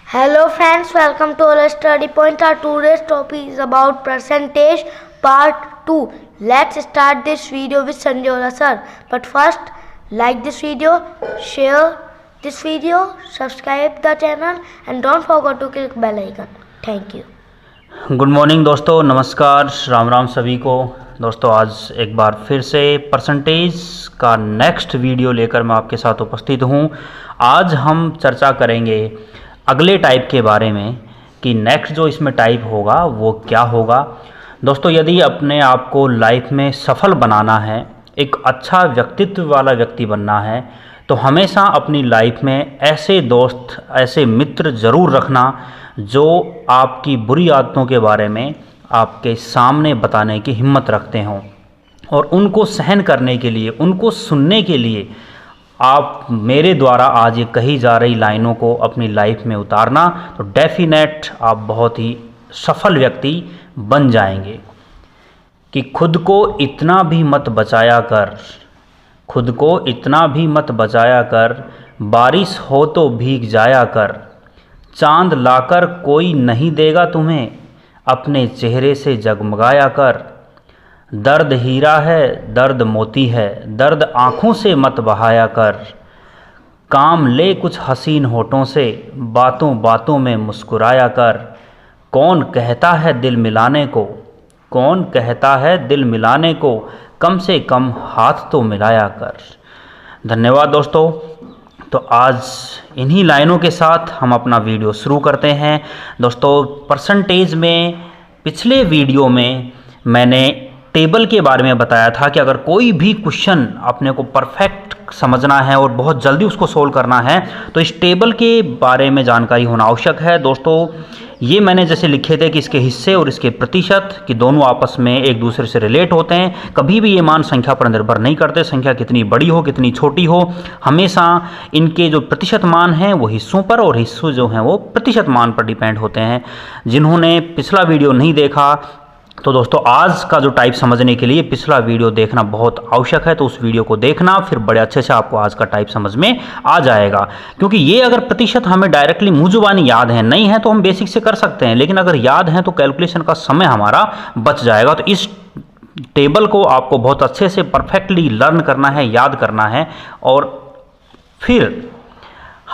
Hello friends, welcome to our study point. Our today's topic is about percentage part 2. Let's start this video with Sanjola sir. But first, like this video, share this video, subscribe the channel and don't forget to click bell icon. Thank you. Good morning दोस्तों, नमस्कार, राम राम सभी को। दोस्तों आज एक बार फिर से percentage का नेक्स्ट वीडियो लेकर मैं आपके साथ उपस्थित हूँ। आज हम चर्चा करेंगे अगले टाइप के बारे में कि नेक्स्ट जो इसमें टाइप होगा वो क्या होगा। दोस्तों यदि अपने आप को लाइफ में सफल बनाना है, एक अच्छा व्यक्तित्व वाला व्यक्ति बनना है, तो हमेशा अपनी लाइफ में ऐसे दोस्त, ऐसे मित्र ज़रूर रखना जो आपकी बुरी आदतों के बारे में आपके सामने बताने की हिम्मत रखते हों और उनको सहन करने के लिए, उनको सुनने के लिए आप मेरे द्वारा आज ये कही जा रही लाइनों को अपनी लाइफ में उतारना, तो डेफिनेट आप बहुत ही सफल व्यक्ति बन जाएंगे। कि खुद को इतना भी मत बचाया कर, खुद को इतना भी मत बचाया कर, बारिश हो तो भीग जाया कर, चांद लाकर कोई नहीं देगा तुम्हें, अपने चेहरे से जगमगाया कर। दर्द हीरा है, दर्द मोती है, दर्द आँखों से मत बहाया कर, काम ले कुछ हसीन होठों से, बातों बातों में मुस्कुराया कर। कौन कहता है दिल मिलाने को, कौन कहता है दिल मिलाने को, कम से कम हाथ तो मिलाया कर। धन्यवाद दोस्तों। तो आज इन्हीं लाइनों के साथ हम अपना वीडियो शुरू करते हैं। दोस्तों परसेंटेज में पिछले वीडियो में मैंने टेबल के बारे में बताया था कि अगर कोई भी क्वेश्चन अपने को परफेक्ट समझना है और बहुत जल्दी उसको सोल्व करना है तो इस टेबल के बारे में जानकारी होना आवश्यक है। दोस्तों ये मैंने जैसे लिखे थे कि इसके हिस्से और इसके प्रतिशत कि दोनों आपस में एक दूसरे से रिलेट होते हैं। कभी भी ये मान संख्या पर निर्भर नहीं करते, संख्या कितनी बड़ी हो कितनी छोटी हो, हमेशा इनके जो प्रतिशत मान हैं वो हिस्सों पर और हिस्सों जो हैं वो प्रतिशत मान पर डिपेंड होते हैं। जिन्होंने पिछला वीडियो नहीं देखा तो दोस्तों आज का जो टाइप समझने के लिए पिछला वीडियो देखना बहुत आवश्यक है, तो उस वीडियो को देखना, फिर बड़े अच्छे से आपको आज का टाइप समझ में आ जाएगा। क्योंकि ये अगर प्रतिशत हमें डायरेक्टली मुँह जुबानी याद है, नहीं है तो हम बेसिक से कर सकते हैं, लेकिन अगर याद है तो कैलकुलेशन का समय हमारा बच जाएगा। तो इस टेबल को आपको बहुत अच्छे से परफेक्टली लर्न करना है, याद करना है और फिर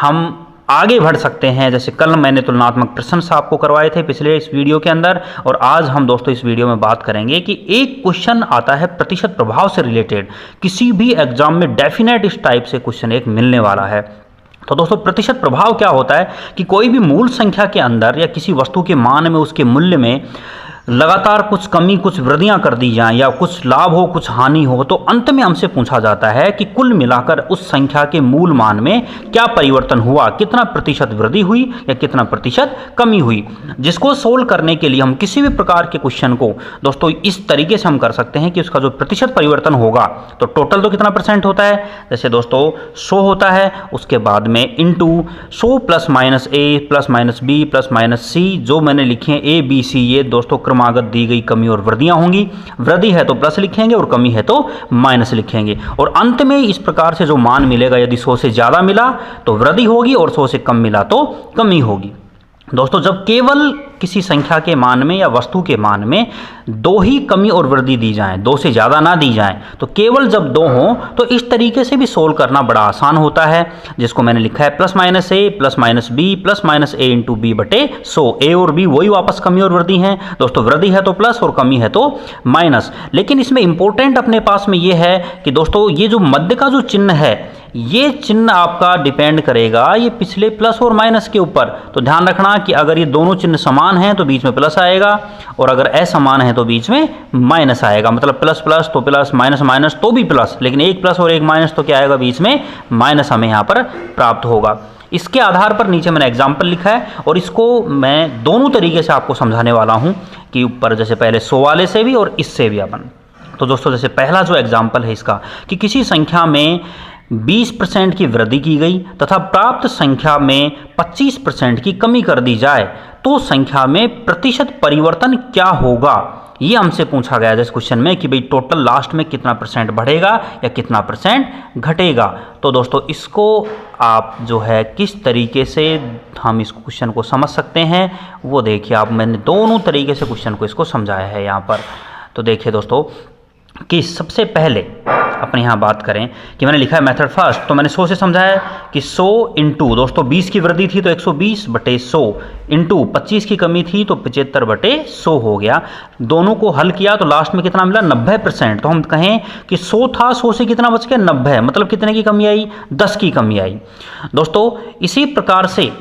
हम आगे बढ़ सकते हैं। जैसे कल मैंने तुलनात्मक प्रश्न आपको करवाए थे पिछले इस वीडियो के अंदर, और आज हम दोस्तों इस वीडियो में बात करेंगे कि एक क्वेश्चन आता है प्रतिशत प्रभाव से रिलेटेड, किसी भी एग्जाम में डेफिनेट इस टाइप से क्वेश्चन एक मिलने वाला है। तो दोस्तों प्रतिशत प्रभाव क्या होता है कि कोई भी मूल संख्या के अंदर या किसी वस्तु के मान में, उसके मूल्य में लगातार कुछ कमी कुछ वृद्धियां कर दी जाएं या कुछ लाभ हो कुछ हानि हो, तो अंत में हमसे पूछा जाता है कि कुल मिलाकर उस संख्या के मूल मान में क्या परिवर्तन हुआ, कितना प्रतिशत वृद्धि हुई या कितना प्रतिशत कमी हुई। जिसको सोल्व करने के लिए हम किसी भी प्रकार के क्वेश्चन को दोस्तों इस तरीके से हम कर सकते हैं कि उसका जो प्रतिशत परिवर्तन होगा तो टोटल तो कितना परसेंट होता है, जैसे दोस्तों 100 होता है, उसके बाद में into 100 plus minus A plus minus B plus minus C, जो मैंने लिखे हैं ए बी सी, ये दोस्तों क्रमागत दी गई कमी और वृद्धियां होंगी। वृद्धि है तो प्लस लिखेंगे और कमी है तो माइनस लिखेंगे, और अंत में इस प्रकार से जो मान मिलेगा, यदि 100 से ज़्यादा मिला तो वृद्धि होगी और 100 से कम मिला तो कमी होगी। दोस्तों जब केवल किसी संख्या के मान में या वस्तु के मान में दो ही कमी और वृद्धि दी जाएं, दो से ज़्यादा ना दी जाएं, तो केवल जब दो हों तो इस तरीके से भी सोल्व करना बड़ा आसान होता है, जिसको मैंने लिखा है plus minus A plus minus B plus minus A into B बटे 100। ए और बी वही वापस कमी और वृद्धि हैं दोस्तों, वृद्धि है तो प्लस और कमी है तो माइनस। लेकिन इसमें इंपॉर्टेंट अपने पास में ये है कि दोस्तों ये जो मध्य का जो चिन्ह है, ये चिन्ह आपका डिपेंड करेगा ये पिछले प्लस और माइनस के ऊपर। तो ध्यान रखना कि अगर ये दोनों चिन्ह समान हैं तो बीच में प्लस आएगा, और अगर असमान है तो बीच में माइनस आएगा। मतलब प्लस प्लस तो प्लस, माइनस माइनस तो भी प्लस, लेकिन एक प्लस और एक माइनस तो क्या आएगा, बीच में माइनस हमें यहाँ पर प्राप्त होगा। इसके आधार पर नीचे मैंने एग्जाम्पल लिखा है और इसको मैं दोनों तरीके से आपको समझाने वाला हूँ कि ऊपर जैसे पहले 100 वाले से भी और इससे भी अपन। तो दोस्तों जैसे पहला जो एग्जाम्पल है इसका कि किसी संख्या में 20% की वृद्धि की गई तथा प्राप्त संख्या में 25% की कमी कर दी जाए तो संख्या में प्रतिशत परिवर्तन क्या होगा। ये हमसे पूछा गया है इस क्वेश्चन में कि भाई टोटल लास्ट में कितना परसेंट बढ़ेगा या कितना परसेंट घटेगा। तो दोस्तों इसको आप जो है किस तरीके से हम इस क्वेश्चन को समझ सकते हैं वो देखिए आप, मैंने दोनों तरीके से क्वेश्चन को इसको समझाया है यहाँ पर। तो देखिए दोस्तों कि सबसे पहले अपने यहाँ बात करें कि मैंने लिखा है मेथड फर्स्ट, तो मैंने 100 से समझाया कि 100 इंटू दोस्तों 20 की वृद्धि थी तो 120/100 इंटू 25 की कमी थी तो 75/100 हो गया। दोनों को हल किया तो लास्ट में कितना मिला 90%। तो हम कहें कि 100 था, 100 से कितना बच गया 90, मतलब कितने की कमी आई 10 की कमी आई। दोस्तों इसी प्रकार से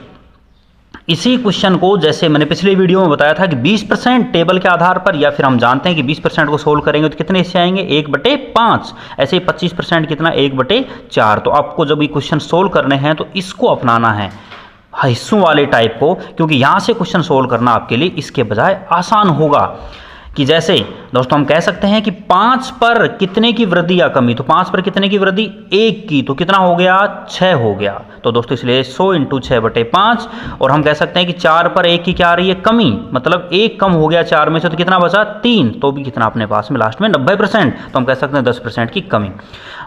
इसी क्वेश्चन को जैसे मैंने पिछले वीडियो में बताया था कि 20% टेबल के आधार पर, या फिर हम जानते हैं कि 20% को सोल्व करेंगे तो कितने हिस्से आएंगे 1/5, ऐसे ही 25% कितना 1/4। तो आपको जब ये क्वेश्चन सोल्व करने हैं तो इसको अपनाना है हिस्सों वाले टाइप को, क्योंकि यहाँ से क्वेश्चन सोल्व करना आपके लिए इसके बजाय आसान होगा। कि जैसे दोस्तों हम कह सकते हैं कि 5 पर कितने की वृद्धि या कमी, तो 5 पर कितने की वृद्धि 1 की, तो कितना हो गया 6 हो गया। तो दोस्तों इसलिए 100 इंटू 6/5। और हम कह सकते हैं कि 4 पर 1 की क्या आ रही है कमी, मतलब 1 कम हो गया 4 में से, तो कितना बचा 3, तो भी कितना अपने पास में लास्ट में 90%। तो हम कह सकते हैं 10% की कमी।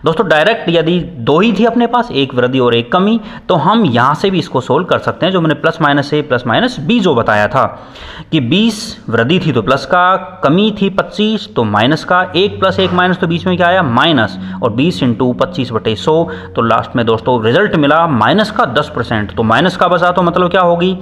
दोस्तों डायरेक्ट यदि 2 ही थी अपने पास, 1 वृद्धि और 1 कमी, तो हम यहाँ से भी इसको सोल्व कर सकते हैं। जो मैंने plus minus A plus minus B जो बताया था कि 20 वृद्धि थी तो प्लस का, कमी थी 25 तो माइनस का, 1 + 1 माइनस, तो बीच में क्या आया माइनस, और 20 इंटू 25/100 तो लास्ट में दोस्तों रिजल्ट मिला माइनस का 10%। तो माइनस का बचा तो मतलब क्या होगी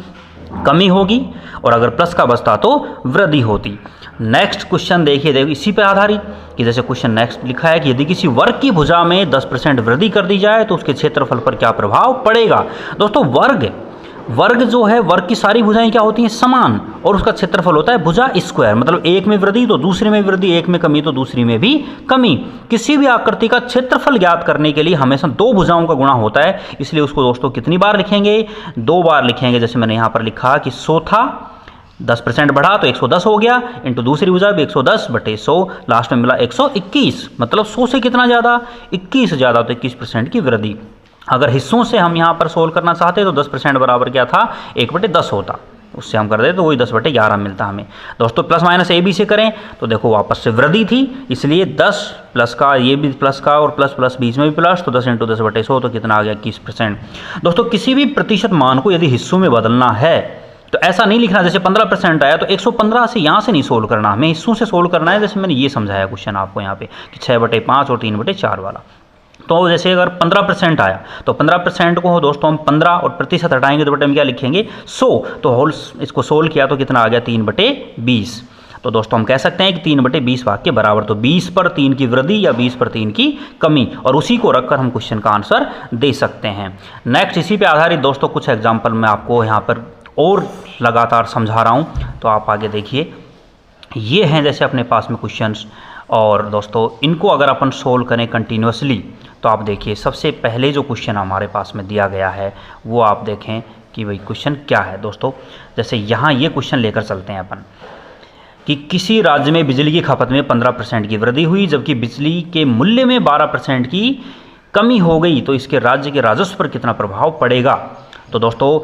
कमी होगी, और अगर प्लस का बचता तो वृद्धि होती। नेक्स्ट क्वेश्चन देखिए इसी पे आधारित कि जैसे क्वेश्चन नेक्स्ट लिखा है कि यदि किसी वर्ग की भुजा में 10% वृद्धि कर दी जाए तो उसके क्षेत्रफल पर क्या प्रभाव पड़ेगा। दोस्तों वर्ग जो है, वर्ग की सारी भुजाएं क्या होती हैं समान, और उसका क्षेत्रफल होता है भुजा स्क्वायर, मतलब एक में वृद्धि तो दूसरे में वृद्धि, एक में कमी तो दूसरी में भी कमी। किसी भी आकृति का क्षेत्रफल ज्ञात करने के लिए हमेशा 2 भुजाओं का गुणा होता है, इसलिए उसको दोस्तों कितनी बार लिखेंगे 2 बार लिखेंगे। जैसे मैंने यहाँ पर लिखा कि 100 था, 10% बढ़ा तो 110 हो गया, इंटू दूसरी भुजा भी 110/100, लास्ट में मिला 121, मतलब 100 से कितना ज़्यादा 21 ज़्यादा, तो 21% की वृद्धि। अगर हिस्सों से हम यहाँ पर सोल्व करना चाहते तो 10% बराबर क्या था 1/10 होता, उससे हम कर देते तो वही 10/11 मिलता हमें। दोस्तों प्लस माइनस ए बी से करें तो देखो वापस से वृद्धि थी, इसलिए 10 प्लस का, ये भी प्लस का, और प्लस प्लस बीच में भी प्लस, तो 10 इंटू 10/100 तो कितना आ गया 21%। दोस्तों किसी भी प्रतिशत मान को यदि हिस्सों में बदलना है तो ऐसा नहीं लिखना जैसे 15% आया तो 115 से यहाँ से नहीं सोल्व करना, हमें हिस्सों से सोल्व करना है। जैसे मैंने ये समझाया क्वेश्चन आपको यहाँ पे कि 6/5 और 3/4 वाला। तो जैसे अगर 15% आया तो 15% को दोस्तों हम 15 और प्रतिशत हटाएंगे तो बटे में क्या लिखेंगे 100, तो होल इसको सोल्व किया तो कितना आ गया 3/20। तो दोस्तों हम कह सकते हैं कि 3/20 भाग के बराबर, तो 20 पर 3 की वृद्धि या 20 पर 3 की कमी, और उसी को रखकर हम क्वेश्चन का आंसर दे सकते हैं। नेक्स्ट इसी पे आधारित दोस्तों कुछ एग्जाम्पल मैं आपको यहाँ पर और लगातार समझा रहा हूँ, तो आप आगे देखिए। ये हैं जैसे अपने पास में क्वेश्चंस, और दोस्तों इनको अगर अपन सोल्व करें कंटिन्यूसली तो आप देखिए सबसे पहले जो क्वेश्चन हमारे पास में दिया गया है वो आप देखें कि भाई क्वेश्चन क्या है। दोस्तों जैसे यहाँ ये क्वेश्चन लेकर चलते हैं अपन कि किसी राज्य में बिजली की खपत में 15% की वृद्धि हुई जबकि बिजली के मूल्य में 12% की कमी हो गई, तो इसके राज्य के राजस्व पर कितना प्रभाव पड़ेगा। तो दोस्तों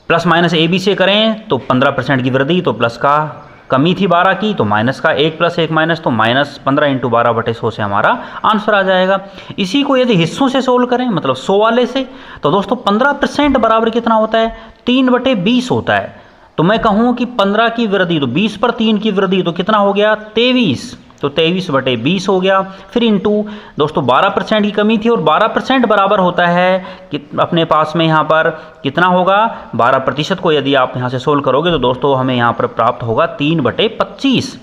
प्लस माइनस ए बी से करें तो 15% की वृद्धि, तो प्लस का, कमी थी 12 की तो माइनस का, 1 + 1 माइनस, तो माइनस 15 इंटू 12/100 से हमारा आंसर आ जाएगा। इसी को यदि हिस्सों से सोल्व करें मतलब 100 वाले से, तो दोस्तों 15% बराबर कितना होता है 3/20 होता है। तो मैं कहूँ कि 15 की वृद्धि तो 20 पर 3 की वृद्धि तो कितना हो गया 23, तो 23/20 हो गया। फिर इंटू दोस्तों 12% की कमी थी, और 12% बराबर होता है कि अपने पास में यहाँ पर कितना होगा 12% को यदि आप यहाँ से सोल्व करोगे तो दोस्तों हमें यहाँ पर प्राप्त होगा 3/25।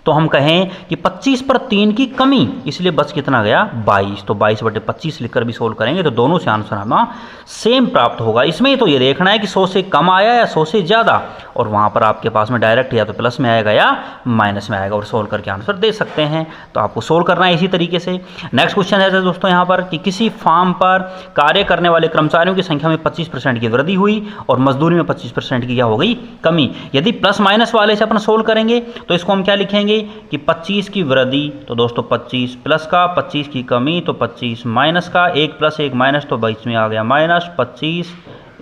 तो हम कहें कि 25 पर 3 की कमी, इसलिए बस कितना गया 22, तो 22/25 लिखकर भी सोल्व करेंगे तो दोनों से आंसर हमें सेम प्राप्त होगा। इसमें तो ये देखना है कि 100 से कम आया या 100 से ज़्यादा, और वहाँ पर आपके पास में डायरेक्ट या तो प्लस में आएगा या माइनस में आएगा, और सोल्व करके आंसर दे सकते हैं। तो आपको सोल्व करना है इसी तरीके से। नेक्स्ट क्वेश्चन है दोस्तों यहाँ पर कि किसी फार्म पर कार्य करने वाले कर्मचारियों की संख्या में 25% की वृद्धि हुई और मजदूरी में 25% की क्या हो गई कमी। यदि प्लस माइनस वाले से अपन सोल्व करेंगे तो इसको हम क्या लिखेंगे कि 25 की वृद्धि, तो दोस्तों 25 प्लस का, 25 की कमी तो 25 माइनस का, 1 + 1 माइनस, तो बीच में आ गया माइनस 25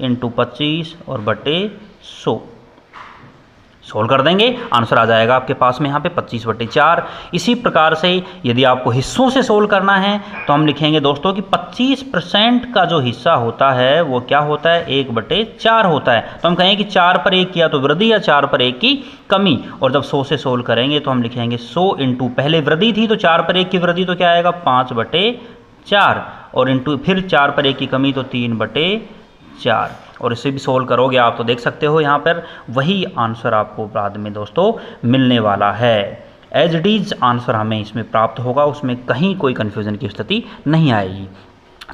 इंटू 25 और बटे 100। सोल्व कर देंगे, आंसर आ जाएगा आपके पास में यहाँ पे 25/4। इसी प्रकार से यदि आपको हिस्सों से सोल्व करना है तो हम लिखेंगे दोस्तों कि 25% का जो हिस्सा होता है वो क्या होता है, 1/4 होता है। तो हम कहें कि 4 पर 1 किया तो वृद्धि या 4 पर 1 की कमी। और जब 100 से सोल्व करेंगे तो हम लिखेंगे 100 इंटू, पहले वृद्धि थी तो 4 पर 1 की वृद्धि तो क्या आएगा 5/4, और इंटू फिर 4 पर 1 की कमी तो 3/4। और इसे भी सोल्व करोगे आप तो देख सकते हो यहाँ पर वही आंसर आपको बाद में दोस्तों मिलने वाला है। एज इट इज आंसर हमें इसमें प्राप्त होगा, उसमें कहीं कोई कन्फ्यूजन की स्थिति नहीं आएगी।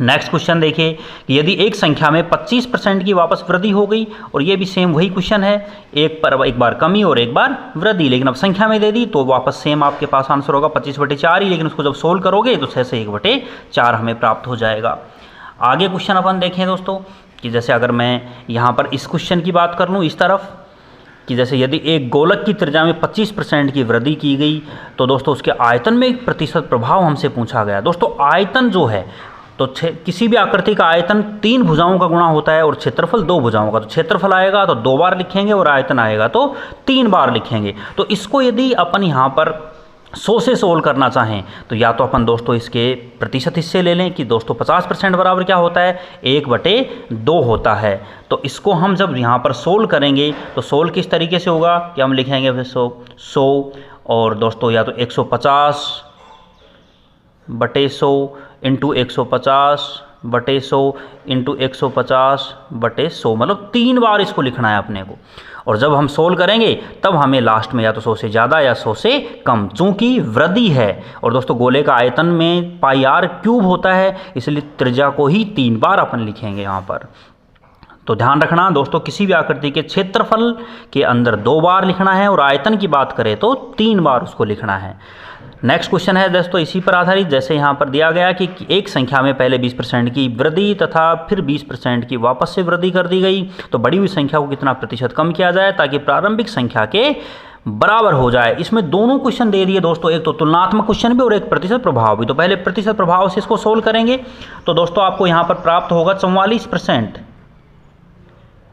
नेक्स्ट क्वेश्चन देखिए कि यदि एक संख्या में 25% की वापस वृद्धि हो गई, और ये भी सेम वही क्वेश्चन है, एक बार कमी और एक बार वृद्धि, लेकिन अब संख्या में दे दी तो वापस सेम आपके पास आंसर होगा 25/4 ही, लेकिन उसको जब सोल्व करोगे तो 6 से 1/4 हमें प्राप्त हो जाएगा। आगे क्वेश्चन अपन देखें दोस्तों कि जैसे अगर मैं यहाँ पर इस क्वेश्चन की बात कर लूँ इस तरफ कि जैसे यदि एक गोलक की त्रिज्या में 25% की वृद्धि की गई तो दोस्तों उसके आयतन में एक प्रतिशत प्रभाव हमसे पूछा गया। दोस्तों आयतन जो है तो किसी भी आकृति का आयतन 3 भुजाओं का गुणा होता है और क्षेत्रफल 2 भुजाओं का। तो क्षेत्रफल आएगा तो 2 बार लिखेंगे और आयतन आएगा तो 3 बार लिखेंगे। तो इसको यदि अपन यहाँ पर 100 से सोल्व करना चाहें तो या तो अपन दोस्तों इसके प्रतिशत हिस्से ले लें कि दोस्तों 50% बराबर क्या होता है, 1/2 होता है। तो इसको हम जब यहाँ पर सोल्व करेंगे तो सोल्व किस तरीके से होगा कि हम लिखेंगे फिर 100 और दोस्तों या तो 150/100 इंटू 150/100 इंटू 150/100, मतलब 3 बार इसको लिखना है अपने को। और जब हम सोल्व करेंगे तब हमें लास्ट में या तो 100 से ज़्यादा या 100 से कम, चूँकि वृद्धि है और दोस्तों गोले का आयतन में πr³ होता है, इसलिए त्रिज्या को ही 3 बार अपन लिखेंगे यहाँ पर। तो ध्यान रखना दोस्तों किसी भी आकृति के क्षेत्रफल के अंदर 2 बार लिखना है और आयतन की बात करें तो 3 बार उसको लिखना है। नेक्स्ट क्वेश्चन है दोस्तों इसी पर आधारित, जैसे यहाँ पर दिया गया कि एक संख्या में पहले 20% की वृद्धि तथा फिर 20% की वापस से वृद्धि कर दी गई, तो बढ़ी हुई संख्या को कितना प्रतिशत कम किया जाए ताकि प्रारंभिक संख्या के बराबर हो जाए। इसमें दोनों क्वेश्चन दे दिए दोस्तों, एक तो तुलनात्मक क्वेश्चन भी और एक प्रतिशत प्रभाव भी। तो पहले प्रतिशत प्रभाव से इसको सोल्व करेंगे तो दोस्तों आपको यहाँ पर प्राप्त होगा 44%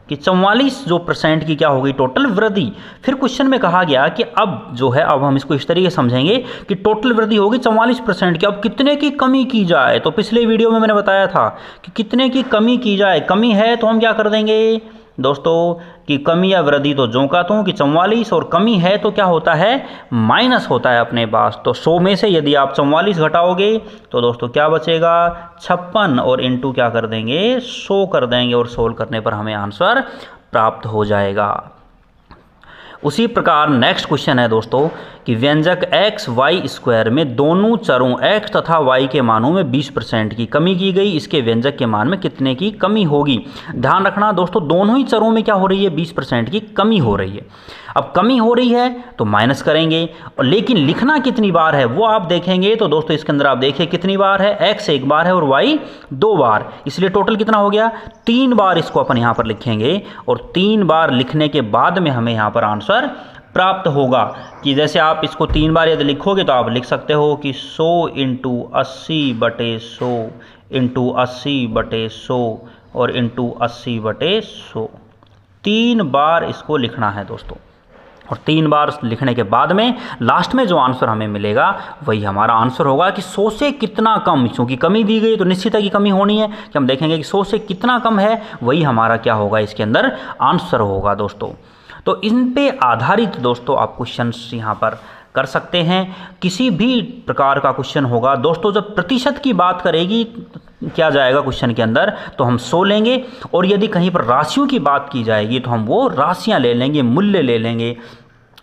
कि 44 जो % की क्या होगी टोटल वृद्धि। फिर क्वेश्चन में कहा गया कि अब जो है अब हम इसको इस तरीके से समझेंगे कि टोटल वृद्धि होगी 44% की, अब कितने की कमी की जाए। तो पिछले वीडियो में मैंने बताया था कि कितने की कमी की जाए। कमी है तो हम क्या कर देंगे दोस्तों कि कमी या वृद्धि तो जो का तो कि 44, और कमी है तो क्या होता है माइनस होता है अपने पास। तो 100 में से यदि आप 44 घटाओगे तो दोस्तों क्या बचेगा 56, और इंटू क्या कर देंगे 100 कर देंगे, और सोल्व करने पर हमें आंसर प्राप्त हो जाएगा। उसी प्रकार नेक्स्ट क्वेश्चन है दोस्तों कि व्यंजक x y स्क्वायर में दोनों चरों x तथा y के मानों में 20% की कमी की गई, इसके व्यंजक के मान में कितने की कमी होगी। ध्यान रखना दोस्तों दोनों ही चरों में क्या हो रही है 20% की कमी हो रही है। अब कमी हो रही है तो माइनस करेंगे, और लेकिन लिखना कितनी बार है वो आप देखेंगे तो दोस्तों इसके अंदर आप देखिए कितनी बार है, x 1 बार है और y 2 बार, इसलिए टोटल कितना हो गया 3 बार इसको अपन यहाँ पर लिखेंगे। और 3 बार लिखने के बाद में हमें यहाँ पर आंसर प्राप्त होगा कि जैसे आप इसको 3 बार यदि लिखोगे तो आप लिख सकते हो कि 100 इंटू 80/100 इंटू 80/100 और इंटू 80/100। 3 बार इसको लिखना है दोस्तों, और 3 बार लिखने के बाद में लास्ट में जो आंसर हमें मिलेगा वही हमारा आंसर होगा कि 100 से कितना कम, क्योंकि कमी दी गई तो निश्चित है कि कमी होनी है, कि हम देखेंगे कि 100 से कितना कम है वही हमारा क्या होगा इसके अंदर आंसर होगा दोस्तों। तो इन पे आधारित दोस्तों आप क्वेश्चंस यहाँ पर कर सकते हैं। किसी भी प्रकार का क्वेश्चन होगा दोस्तों जब प्रतिशत की बात करेगी क्या जाएगा क्वेश्चन के अंदर तो हम 100 लेंगे, और यदि कहीं पर राशियों की बात की जाएगी तो हम वो राशियाँ ले लेंगे, मूल्य ले लेंगे।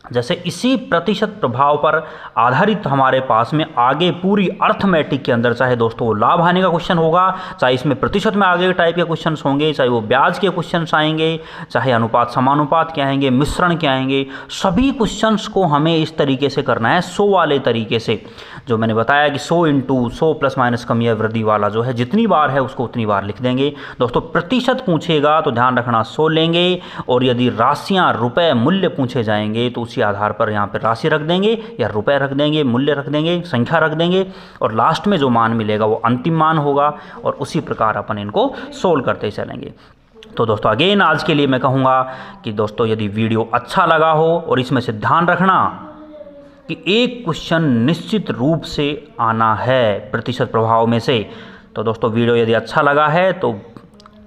जैसे इसी प्रतिशत प्रभाव पर आधारित हमारे पास में आगे पूरी अर्थमेटिक के अंदर चाहे दोस्तों वो लाभ हानि का क्वेश्चन होगा, चाहे इसमें प्रतिशत में आगे टाइप के क्वेश्चन होंगे, चाहे वो ब्याज के क्वेश्चन आएंगे, चाहे अनुपात समानुपात के आएंगे, मिश्रण के आएंगे, सभी क्वेश्चंस को हमें इस तरीके से करना है 100 वाले तरीके से, जो मैंने बताया कि 100 इंटू 100 प्लस माइनस कमी या वृद्धि वाला जो है जितनी बार है उसको उतनी बार लिख देंगे। दोस्तों प्रतिशत पूछेगा तो ध्यान रखना 100 लेंगे, और यदि राशियाँ रुपए मूल्य पूछे जाएंगे तो उसी आधार पर यहाँ पर राशि रख देंगे या रुपए रख देंगे, मूल्य रख देंगे, संख्या रख देंगे, और लास्ट में जो मान मिलेगा वो अंतिम मान होगा, और उसी प्रकार अपन इनको सोल्व करते चलेंगे। तो दोस्तों अगेन आज के लिए मैं कहूँगा कि दोस्तों यदि वीडियो अच्छा लगा हो, और इसमें से ध्यान रखना कि एक क्वेश्चन निश्चित रूप से आना है प्रतिशत प्रभाव में से। तो दोस्तों वीडियो यदि अच्छा लगा है तो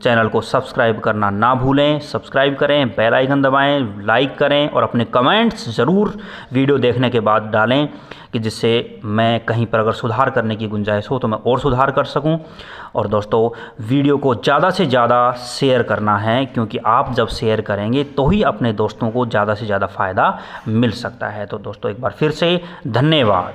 चैनल को सब्सक्राइब करना ना भूलें, सब्सक्राइब करें, बेल आइकन दबाएं, लाइक करें और अपने कमेंट्स ज़रूर वीडियो देखने के बाद डालें कि जिससे मैं कहीं पर अगर सुधार करने की गुंजाइश हो तो मैं और सुधार कर सकूं। और दोस्तों वीडियो को ज़्यादा से ज़्यादा शेयर करना है, क्योंकि आप जब शेयर करेंगे तो ही अपने दोस्तों को ज़्यादा से ज़्यादा फ़ायदा मिल सकता है। तो दोस्तों एक बार फिर से धन्यवाद।